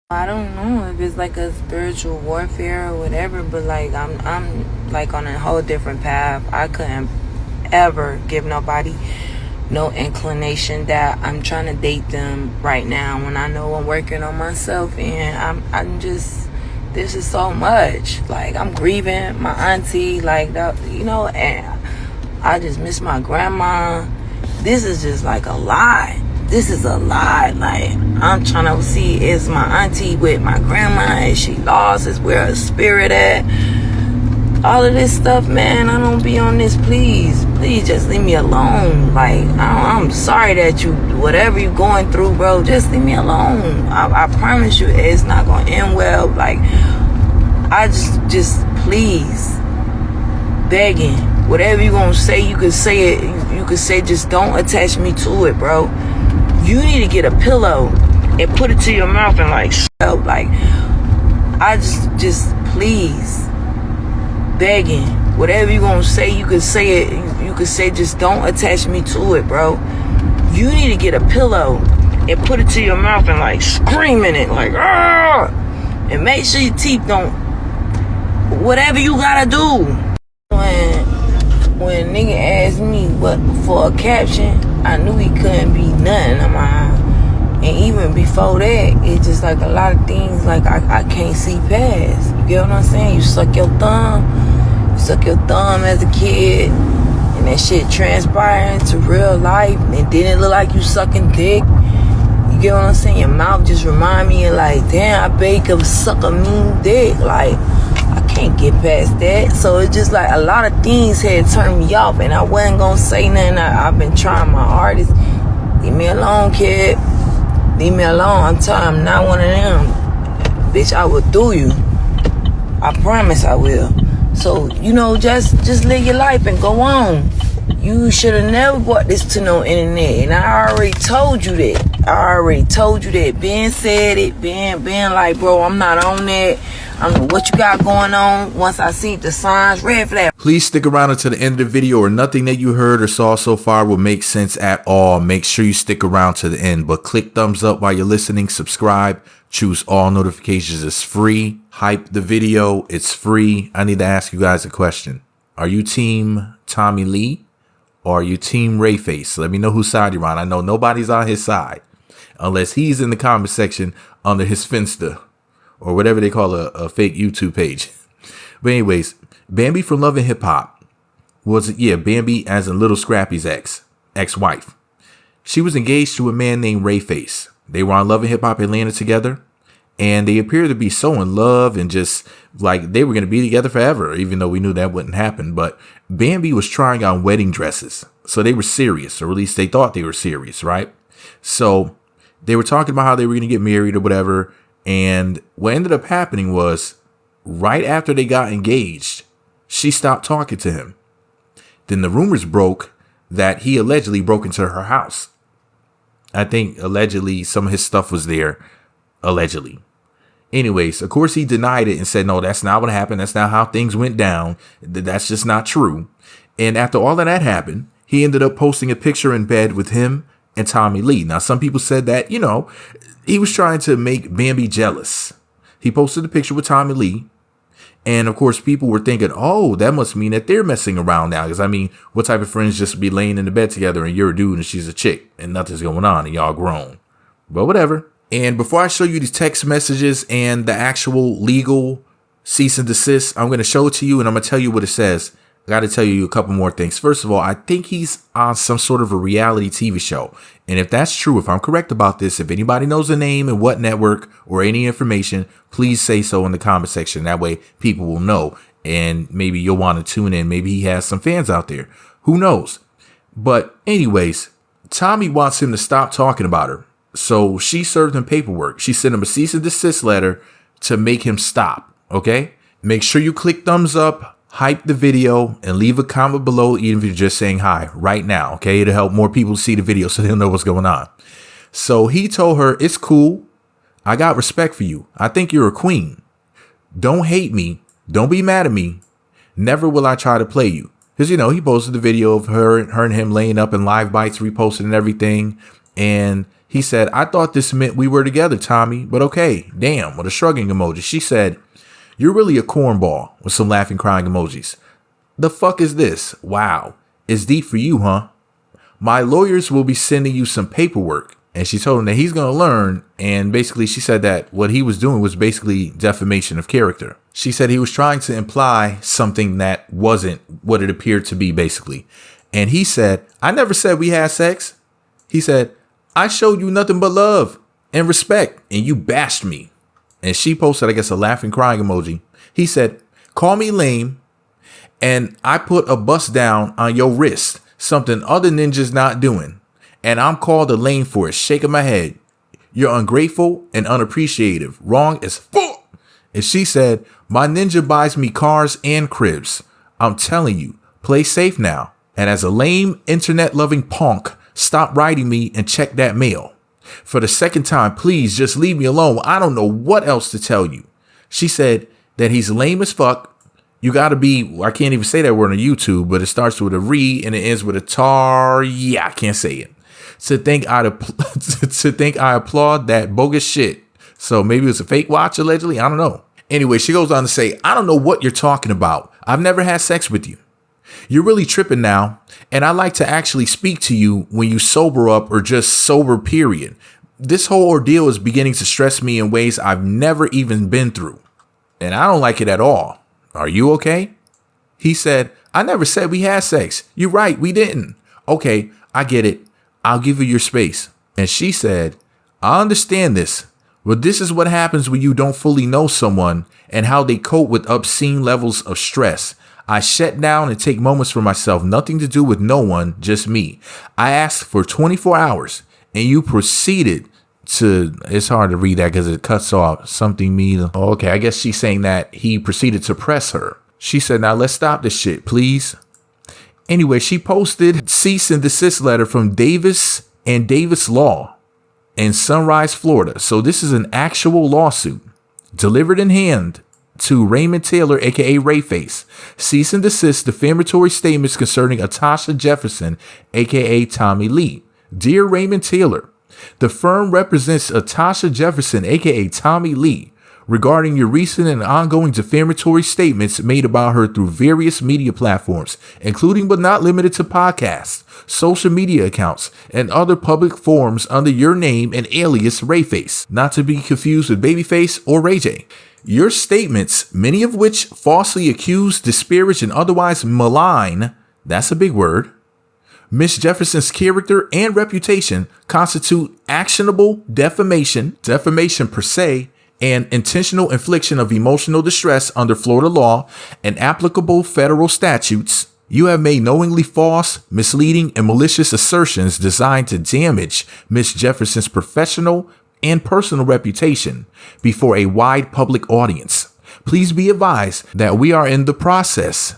I don't know if it's like a spiritual warfare or whatever, but like I'm like on a whole different path. I couldn't ever give nobody no inclination that I'm trying to date them right now when I know I'm working on myself, and I'm just, this is so much. Like, I'm grieving my auntie, like that, you know, and I just miss my grandma. This is just like a lot. This is a lot. Like, I'm trying to see, is my auntie with my grandma? Is she lost? Is where her spirit at? All of this stuff, man, I don't be on this. Please just leave me alone. Like, I'm sorry that you, whatever you going through, bro, just leave me alone. I promise you it's not gonna end well. Like, I just please begging, whatever you gonna say, you can say it. You can say, just don't attach me to it, bro. You need to get a pillow and put it to your mouth and like shut up. Like, I just please begging, whatever you gonna say, you can say it. You can say, just don't attach me to it, bro. You need to get a pillow and put it to your mouth and like scream in it, like, ah, and make sure your teeth don't, whatever you gotta do. When nigga asked me what for a caption, I knew he couldn't be nothing of mine. And even before that, it's just like a lot of things like I can't see past. You get what I'm saying? You suck your thumb as a kid, and that shit transpiring to real life, and it didn't look like you sucking dick. You get what I'm saying? Your mouth just remind me of like, damn, I bet you could suck a mean dick. Like, I can't get past that. So it's just like a lot of things had turned me off, and I wasn't gonna say nothing. I've been trying my hardest. Leave me alone, kid. Leave me alone. I'm telling you, I'm not one of them. Bitch, I will do you. I promise I will. So, you know, just live your life and go on. You should have never brought this to no internet. And I already told you that. Ben said it. Ben like, bro, I'm not on that. I don't know what you got going on. Once I see the signs, red flag. Please stick around until the end of the video, or nothing that you heard or saw so far will make sense at all. Make sure you stick around to the end, but click thumbs up while you're listening, subscribe, choose all notifications. It's free. Hype the video. It's free. I need to ask you guys a question. Are you team Tommie Lee or are you team Rayface? Let me know whose side you're on. I know nobody's on his side unless he's in the comment section under his Finsta or whatever they call a fake YouTube page. But anyways, Bambi from Love and Hip Hop was, Bambi as in Lil Scrappy's ex-wife. She was engaged to a man named Rayface. They were on Love and Hip Hop Atlanta together, and they appeared to be so in love and just like they were going to be together forever, even though we knew that wouldn't happen. But Bambi was trying on wedding dresses, so they were serious, or at least they thought they were serious, right? So they were talking about how they were going to get married or whatever. And what ended up happening was right after they got engaged, she stopped talking to him. Then the rumors broke that he allegedly broke into her house. I think allegedly some of his stuff was there. Allegedly. Anyways, of course, he denied it and said, no, that's not what happened. That's not how things went down. That's just not true. And after all of that happened, he ended up posting a picture in bed with him and Tommie Lee. Now, some people said that, you know, he was trying to make Bambi jealous. He posted a picture with Tommie Lee. And of course, people were thinking, oh, that must mean that they're messing around now. Because I mean, what type of friends just be laying in the bed together and you're a dude and she's a chick and nothing's going on and y'all grown? But whatever. And before I show you these text messages and the actual legal cease and desist, I'm going to show it to you and I'm going to tell you what it says. I got to tell you a couple more things. First of all, I think he's on some sort of a reality TV show. And if that's true, if I'm correct about this, if anybody knows the name and what network or any information, please say so in the comment section. That way people will know and maybe you'll want to tune in. Maybe he has some fans out there. Who knows? But anyways, Tommie wants him to stop talking about her. So she served him paperwork. She sent him a cease and desist letter to make him stop. Okay? Make sure you click thumbs up. Hype the video and leave a comment below, even if you're just saying hi right now. Okay, it'll help more people see the video so they'll know what's going on. So he told her, it's cool. I got respect for you. I think you're a queen. Don't hate me. Don't be mad at me. Never will I try to play you. Because, you know, he posted the video of her and him laying up in live bites, reposted and everything. And He said, I thought this meant we were together, Tommie, but okay. Damn, with a shrugging emoji. She said, you're really a cornball, with some laughing, crying emojis. The fuck is this? Wow. It's deep for you, huh? My lawyers will be sending you some paperwork. And she told him that he's going to learn. And basically she said that what he was doing was basically defamation of character. She said he was trying to imply something that wasn't what it appeared to be, basically. And he said, I never said we had sex. He said, I showed you nothing but love and respect, and you bashed me. And she posted, I guess, a laughing, crying emoji. He said, call me lame, and I put a bust down on your wrist, something other ninjas not doing. And I'm called a lame for it, shaking my head. You're ungrateful and unappreciative. Wrong as fuck. And she said, my ninja buys me cars and cribs. I'm telling you, play safe now. And as a lame, internet-loving punk, stop writing me and check that mail. For the second time, please just leave me alone. I don't know what else to tell you. She said that he's lame as fuck. You gotta be, I can't even say that word on YouTube, but it starts with a re and it ends with a tar. Yeah, I can't say it. To think I applaud that bogus shit. So maybe it was a fake watch, allegedly. I don't know. Anyway, she goes on to say, I don't know what you're talking about. I've never had sex with you. You're really tripping now, and I like to actually speak to you when you sober up or just sober, period. This whole ordeal is beginning to stress me in ways I've never even been through, and I don't like it at all. Are you okay? He said, I never said we had sex. You're right, we didn't. Okay, I get it. I'll give you your space. And she said, I understand this, but this is what happens when you don't fully know someone and how they cope with obscene levels of stress. I shut down and take moments for myself, nothing to do with no one, just me. I asked for 24 hours and you proceeded to, it's hard to read that because it cuts off something me. Okay, I guess she's saying that he proceeded to press her. She said, now let's stop this shit, please. Anyway, she posted cease and desist letter from Davis and Davis Law in Sunrise, Florida. So this is an actual lawsuit delivered in hand to Raymond Taylor, aka Rayface. Cease and desist defamatory statements concerning Atasha Jefferson, aka Tommie Lee. Dear Raymond Taylor, the firm represents Atasha Jefferson, aka Tommie Lee, regarding your recent and ongoing defamatory statements made about her through various media platforms, including but not limited to podcasts, social media accounts, and other public forums under your name and alias Rayface, not to be confused with Babyface or Ray J. Your statements, many of which falsely accuse, disparage, and otherwise malign, that's a big word, Miss Jefferson's character and reputation, constitute actionable defamation per se, and intentional infliction of emotional distress under Florida law and applicable federal statutes. You have made knowingly false, misleading, and malicious assertions designed to damage Miss Jefferson's professional and personal reputation before a wide public audience. Please be advised that we are in the process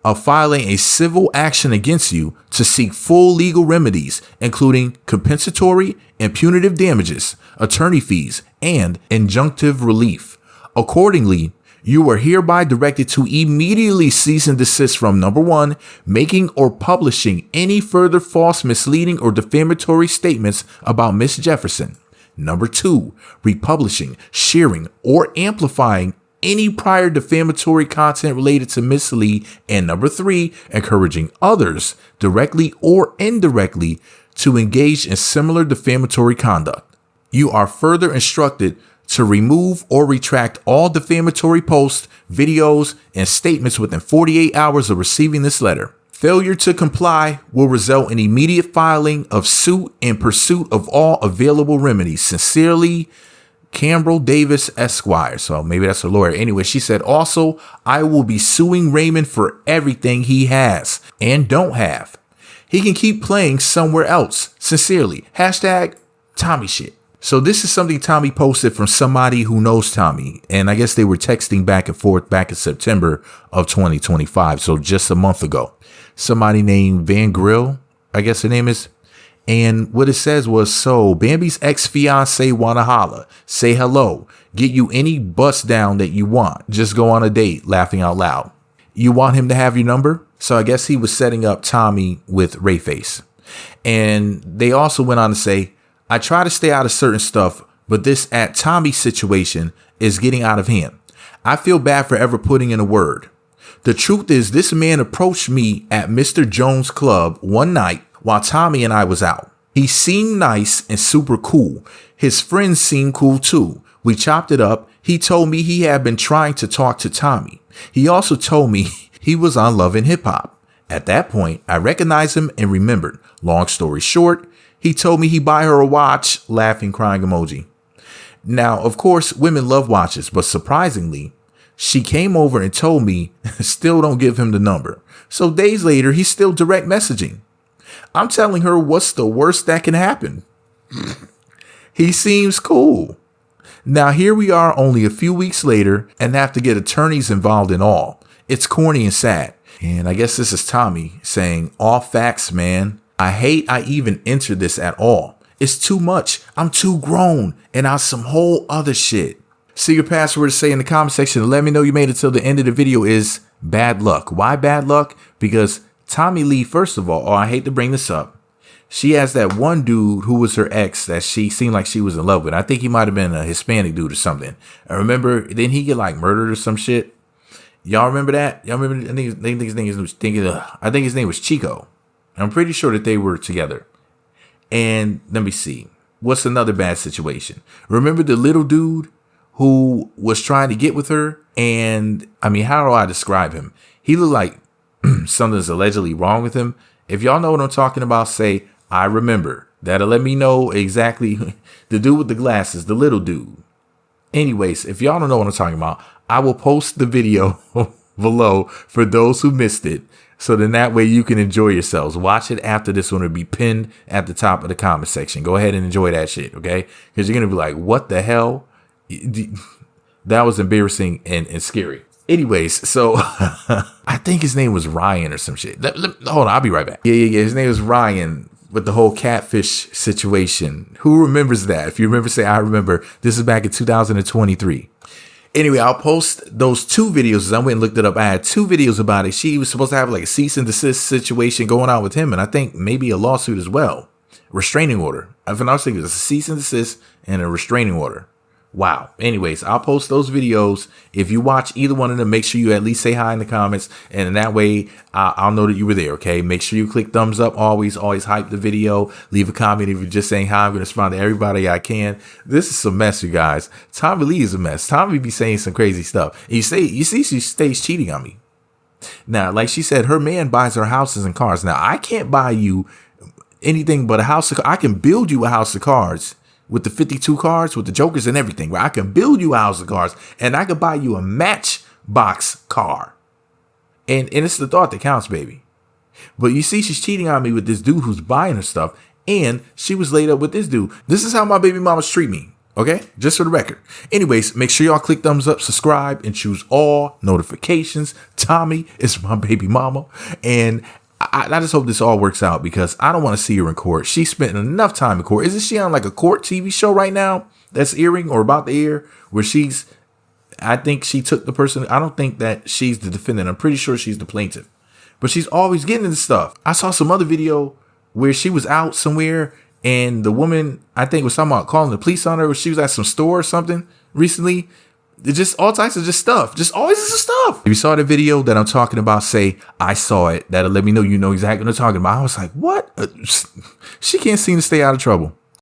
of filing a civil action against you to seek full legal remedies, including compensatory and punitive damages, attorney fees, and injunctive relief. Accordingly, you are hereby directed to immediately cease and desist from 1, making or publishing any further false, misleading, or defamatory statements about Miss Jefferson. 2, republishing, sharing, or amplifying any prior defamatory content related to Miss Lee. And 3, encouraging others, directly or indirectly, to engage in similar defamatory conduct. You are further instructed to remove or retract all defamatory posts, videos, and statements within 48 hours of receiving this letter. Failure to comply will result in immediate filing of suit in pursuit of all available remedies. Sincerely, Cambrell Davis Esquire. So maybe that's a lawyer. Anyway, she said, also, I will be suing Raymond for everything he has and don't have. He can keep playing somewhere else. Sincerely. Hashtag Tommie shit. So this is something Tommie posted from somebody who knows Tommie. And I guess they were texting back and forth back in September of 2025. So just a month ago. Somebody named Van Grill, I guess her name is. And what it says was, so Bambi's ex-fiance wanna holla, say hello, get you any bust down that you want. Just go on a date, laughing out loud. You want him to have your number? So I guess he was setting up Tommie with Rayface. And they also went on to say, I try to stay out of certain stuff, but this at Tommie situation is getting out of hand. I feel bad for ever putting in a word. The truth is, this man approached me at Mr. Jones' club one night while Tommie and I was out. He seemed nice and super cool. His friends seemed cool too. We chopped it up. He told me he had been trying to talk to Tommie. He also told me he was on Love and Hip Hop. At that point, I recognized him and remembered. Long story short, he told me he'd buy her a watch, laughing, crying emoji. Now, of course, women love watches, but surprisingly, she came over and told me, still don't give him the number. So days later, he's still direct messaging. I'm telling her what's the worst that can happen. He seems cool. Now here we are only a few weeks later and have to get attorneys involved in all. It's corny and sad. And I guess this is Tommie saying, all facts, man. I hate I even entered this at all. It's too much. I'm too grown and on some whole other shit. See your password to say in the comment section and let me know you made it till the end of the video is bad luck. Why bad luck? Because Tommie Lee, first of all, I hate to bring this up. She has that one dude who was her ex that she seemed like she was in love with. I think he might have been a Hispanic dude or something. I remember, didn't he get like murdered or some shit? Y'all remember that? Y'all remember? I think his name was Chico. I'm pretty sure that they were together. And let me see. What's another bad situation? Remember the little dude who was trying to get with her? And I mean, how do I describe him? He looked like something's allegedly wrong with him. If y'all know what I'm talking about, say, I remember. That'll let me know exactly. The dude with the glasses, the little dude. Anyways, if y'all don't know what I'm talking about, I will post the video below for those who missed it. So then that way you can enjoy yourselves. Watch it after this one will be pinned at the top of the comment section. Go ahead and enjoy that shit, okay? Because you're going to be like, what the hell? That was embarrassing and scary. Anyways, so I think his name was Ryan or some shit. Hold on, I'll be right back. Yeah. His name was Ryan with the whole catfish situation. Who remembers that? If you remember, say, I remember. This is back in 2023. Anyway, I'll post those two videos. I went and looked it up. I had two videos about it. She was supposed to have like a cease and desist situation going on with him. And I think maybe a lawsuit as well. Restraining order. I was thinking it was a cease and desist and a restraining order. Wow. Anyways, I'll post those videos. If you watch either one of them, make sure you at least say hi in the comments. And in that way, I'll know that you were there. Okay. Make sure you click thumbs up. Always hype the video. Leave a comment. If you're just saying hi, I'm going to respond to everybody I can. This is some mess, you guys. Tommie Lee is a mess. Tommie be saying some crazy stuff. And you see, she stays cheating on me. Now, like she said, her man buys her houses and cars. Now, I can't buy you anything but a house. I can build you a house of cards. With the 52 cards, with the jokers and everything, where I can build you a house of cards and I can buy you a matchbox car. And it's the thought that counts, baby. But you see, she's cheating on me with this dude who's buying her stuff. And she was laid up with this dude. This is how my baby mamas treat me. Okay? Just for the record. Anyways, make sure y'all click thumbs up, subscribe, and choose all notifications. Tommie is my baby mama. And I just hope this all works out because I don't want to see her in court. She spent enough time in court. Isn't she on like a court TV show right now that's airing or about to air where I think she took the person. I don't think that she's the defendant. I'm pretty sure she's the plaintiff, but she's always getting into stuff. I saw some other video where she was out somewhere and the woman, I think, was talking about calling the police on her, or she was at some store or something recently. It's just all types of just stuff. Just always is stuff. If you saw the video that I'm talking about, say, I saw it. That'll let me know you know exactly what I'm talking about. I was like, what? She can't seem to stay out of trouble.